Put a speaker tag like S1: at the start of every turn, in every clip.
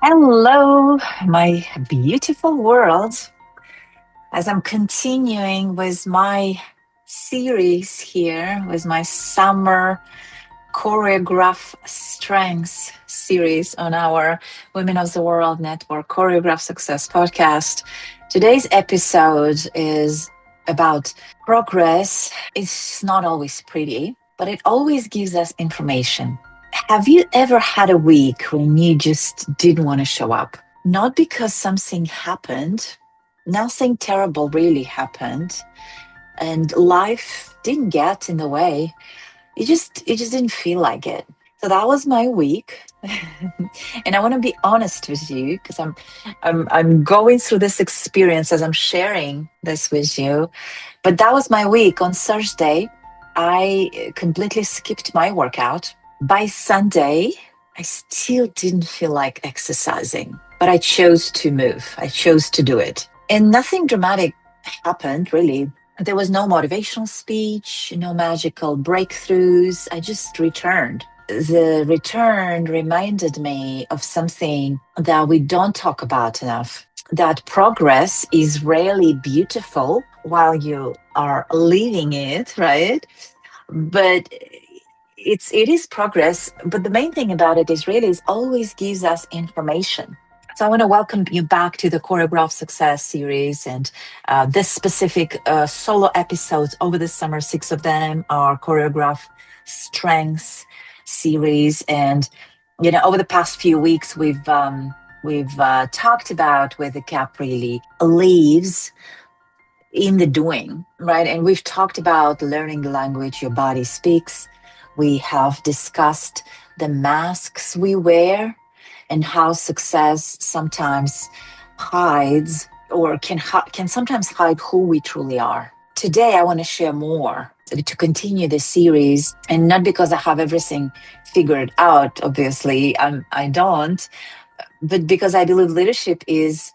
S1: Hello, my beautiful world. As I'm continuing with my series here, with my summer Choreograph Strengths series on our Women of the World Network Choreograph Success podcast. Today's episode is about progress. It's not always pretty, but it always gives us information. Have you ever had a week when you just didn't want to show up? Not because something happened, nothing terrible really happened, and life didn't get in the way. It just didn't feel like it. So that was my week. And I want to be honest with you because I'm going through this experience as I'm sharing this with you. But that was my week. On Thursday, I completely skipped my workout. By Sunday, I still didn't feel like exercising, but I chose to move. I chose to do it. And nothing dramatic happened, really. There was no motivational speech, no magical breakthroughs. I just returned. The return reminded me of something that we don't talk about enough, that progress is rarely beautiful while you are living it, right? But it is progress, but the main thing about it is really it always gives us information. So I want to welcome you back to the Choreograph Success series, and this specific solo episodes over the summer. 6 of them are Choreograph Strengths series, and over the past few weeks we've talked about where the cap really lives in the doing, right? And we've talked about learning the language your body speaks. We have discussed the masks we wear and how success sometimes hides or can sometimes hide who we truly are. Today, I want to share more to continue this series, and not because I have everything figured out. Obviously, I don't, but because I believe leadership is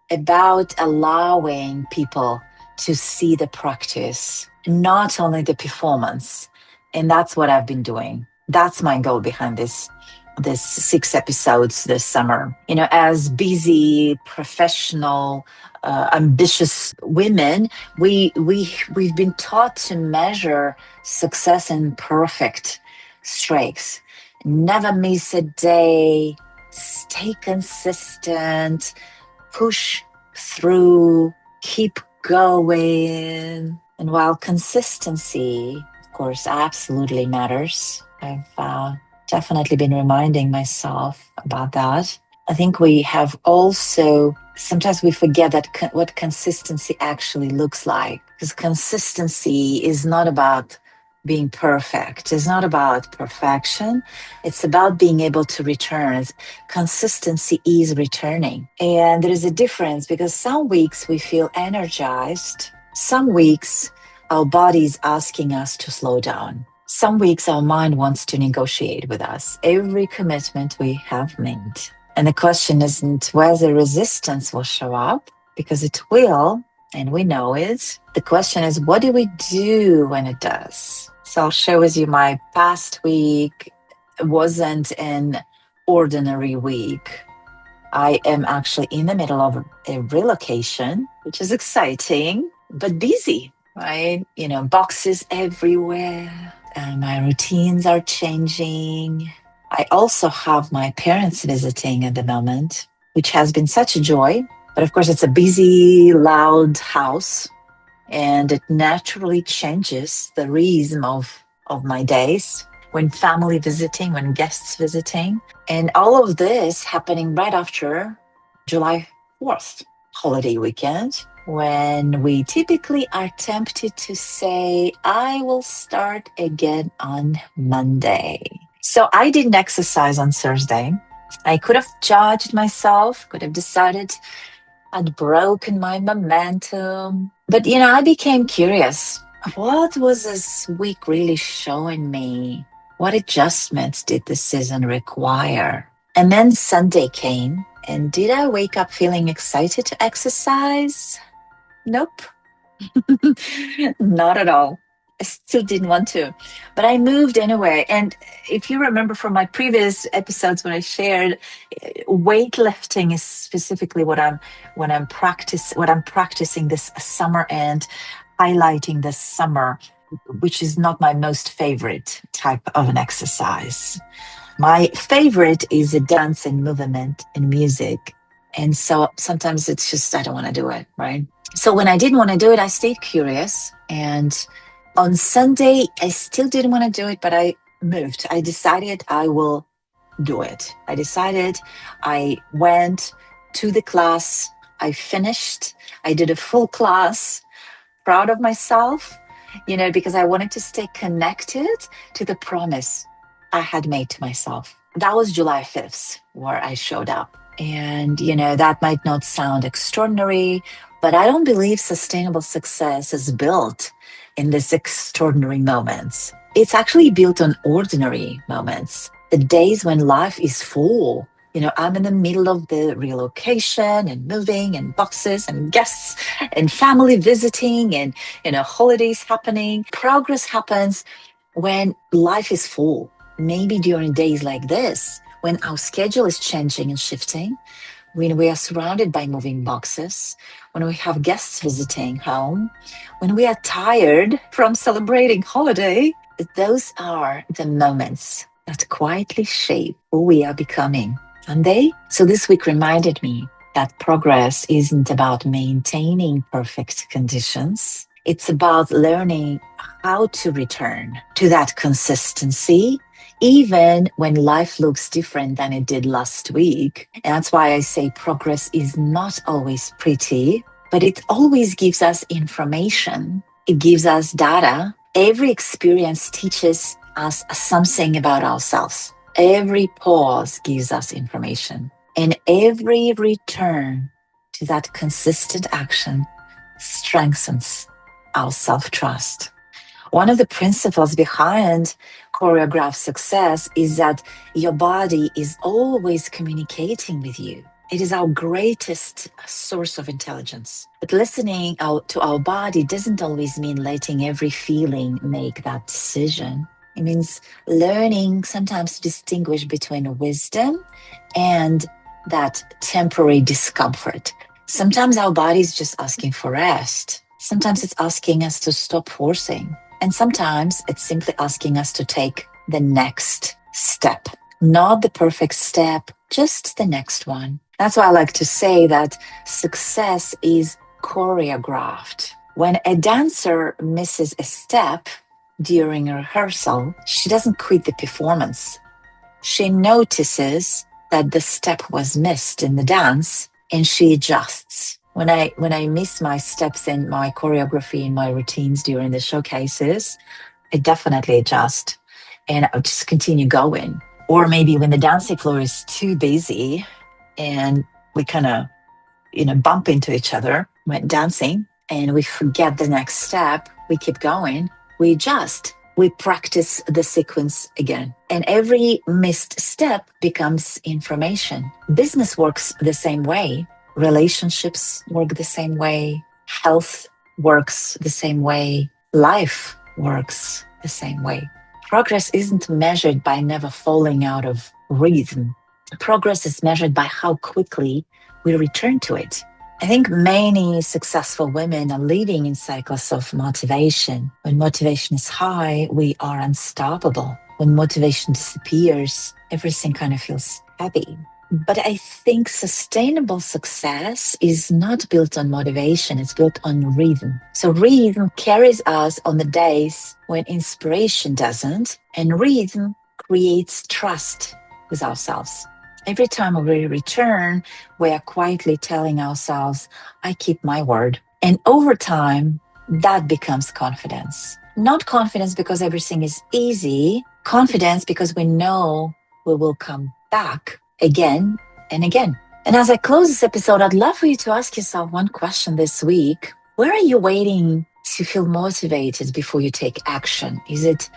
S1: about allowing people to see the practice, not only the performance. And that's what I've been doing. That's my goal behind this 6 episodes this summer. As busy, professional, ambitious women, we've been taught to measure success in perfect strokes. Never miss a day, stay consistent, push through, keep going. And while consistency, of course, absolutely matters, I've definitely been reminding myself about that. I think we have also, sometimes we forget that what consistency actually looks like. Because consistency is not about being perfect. It's not about perfection. It's about being able to return. Consistency is returning. And there is a difference because some weeks we feel energized. Some weeks our body is asking us to slow down. Some weeks our mind wants to negotiate with us every commitment we have made. And the question isn't whether resistance will show up, because it will, and we know it. The question is, what do we do when it does? So I'll share with you my past week. It wasn't an ordinary week. I am actually in the middle of a relocation, which is exciting, but busy, right? Boxes everywhere. My routines are changing. I also have my parents visiting at the moment, which has been such a joy. But of course, it's a busy, loud house, and it naturally changes the rhythm of my days when family visiting, when guests visiting. And all of this happening right after July 4th holiday weekend, when we typically are tempted to say, I will start again on Monday. So I didn't exercise on Thursday. I could have judged myself, could have decided I'd broken my momentum. But, I became curious. What was this week really showing me? What adjustments did the season require? And then Sunday came, and did I wake up feeling excited to exercise? Nope. Not at all. I still didn't want to, but I moved anyway. And if you remember from my previous episodes when I shared, weightlifting is specifically what I'm practicing this summer and highlighting this summer, which is not my most favorite type of an exercise. My favorite is a dance and movement and music. And so sometimes it's just, I don't want to do it, right? So when I didn't want to do it, I stayed curious. And on Sunday, I still didn't want to do it, but I moved. I decided I will do it. I decided I went to the class. I finished. I did a full class, proud of myself, because I wanted to stay connected to the promise I had made to myself. That was July 5th where I showed up. And, that might not sound extraordinary, but I don't believe sustainable success is built in these extraordinary moments. It's actually built on ordinary moments, the days when life is full. I'm in the middle of the relocation and moving and boxes and guests and family visiting and, holidays happening. Progress happens when life is full. Maybe during days like this, when our schedule is changing and shifting, when we are surrounded by moving boxes, when we have guests visiting home, when we are tired from celebrating holiday, those are the moments that quietly shape who we are becoming. And so this week reminded me that progress isn't about maintaining perfect conditions. It's about learning how to return to that consistency, even when life looks different than it did last week. And that's why I say progress is not always pretty, but it always gives us information. It gives us data. Every experience teaches us something about ourselves. Every pause gives us information. And every return to that consistent action strengthens our self-trust. One of the principles behind Choreograph Success is that your body is always communicating with you. It is our greatest source of intelligence. But listening to our body doesn't always mean letting every feeling make that decision. It means learning sometimes to distinguish between wisdom and that temporary discomfort. Sometimes our body is just asking for rest. Sometimes it's asking us to stop forcing. And sometimes it's simply asking us to take the next step. Not the perfect step, just the next one. That's why I like to say that success is choreographed. When a dancer misses a step during a rehearsal, she doesn't quit the performance. She notices that the step was missed in the dance and she adjusts. When I miss my steps in my choreography and my routines during the showcases, I definitely adjust and I'll just continue going. Or maybe when the dancing floor is too busy and we kind of, bump into each other when dancing and we forget the next step, we keep going, we adjust. We practice the sequence again. And every missed step becomes information. Business works the same way. Relationships work the same way. Health works the same way. Life works the same way. Progress isn't measured by never falling out of rhythm. Progress is measured by how quickly we return to it. I think many successful women are living in cycles of motivation. When motivation is high, we are unstoppable. When motivation disappears, everything kind of feels heavy. But I think sustainable success is not built on motivation, it's built on rhythm. So rhythm carries us on the days when inspiration doesn't, and rhythm creates trust with ourselves. Every time we return, we are quietly telling ourselves, I keep my word. And over time, that becomes confidence. Not confidence because everything is easy, confidence because we know we will come back again and again. And as I close this episode, I'd love for you to ask yourself one question this week. Where are you waiting to feel motivated before you take action? Is it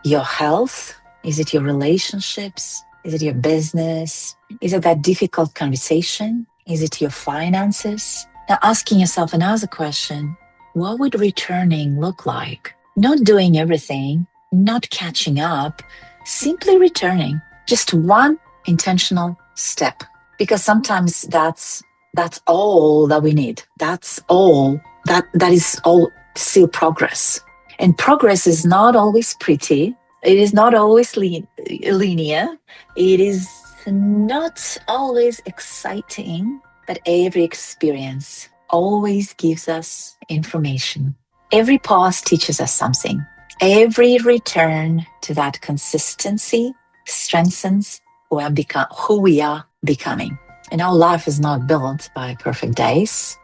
S1: your health? Is it your relationships? Is it your business? Is it that difficult conversation? Is it your finances? Now, asking yourself another question, what would returning look like? not doing everything, not catching up, simply returning. Just one intentional step. Because sometimes that's all that we need. That's all that is all still progress. And progress is not always pretty. It is not always linear. It is not always exciting, but every experience always gives us information. Every pause teaches us something. Every return to that consistency strengthens who we are becoming. And our life is not built by perfect days.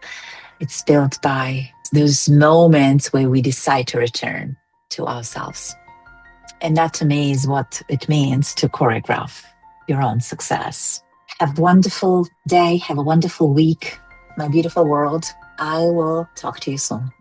S1: It's built by those moments where we decide to return to ourselves. And that to me is what it means to choreograph your own success. Have a wonderful day. Have a wonderful week, my beautiful world. I will talk to you soon.